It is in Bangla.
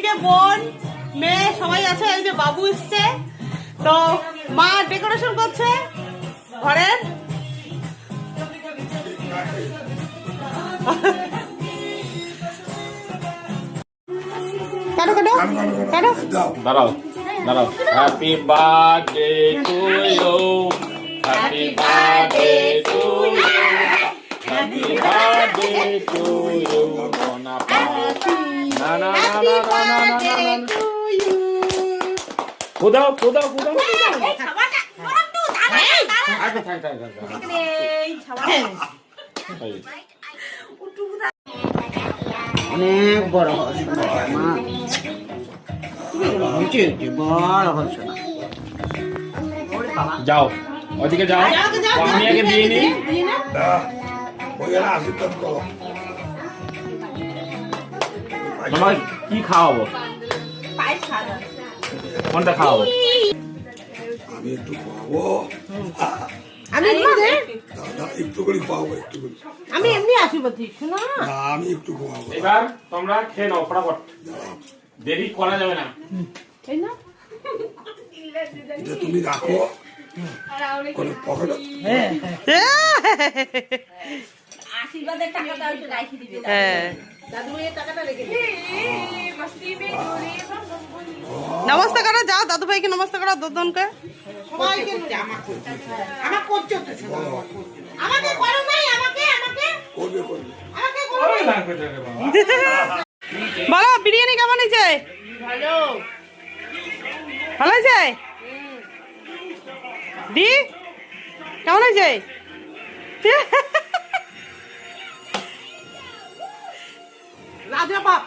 যে বোন মেয়ে সবাই আছে, এই যে বাবু এসছে, তো মা ডেকোরেশন করছে ঘরের। কাটো কাটো কাটো, দাঁড়াও দাঁড়াও। Happy birthday to you, happy birthday to you, happy birthday to you. না না না না না না না না, খুদাও খুদাও খুদাও। আগে থাক থাক থাক। অনেক বড় হচ্ছে মা, বড় হচ্ছে না। যাও ওদিকে যাও, আমি আগে দিয়ে নিই। তোমার কি খাওয়াবো? কোনটা খাওয়াবো? আমি একটু খাওয়াবো, আমি একটু করে খাওয়াবো, একটু করে। আমি এমনি আশীর্বাদ দিই, শোনো না, আমি একটু খাওয়াবো। এবার তোমরা খেয়ে নাও ফটাফট, দেরি করা যাবে না। এই না এটা তুমি রাখো কোনো পকেটে। আশীর্বাদের টাকাটা একটু রাখি দিবে। হ্যাঁ, দাদু ভাইয়ের টাকাটা রেখে দিবে। নমস্তে করো, যাও দাদু ভাইকে নমস্তে করো দোদনকে। আমার করছো তো সবাই। আমাকে করো নাই, আমাকে আমাকে করবে করবে। আমাকে করো। বলো বিরিয়ানি কেমন হয়েছে? ভালো। ভালো হয়েছে? দি কেমন হয়েছে? রাজা বাপ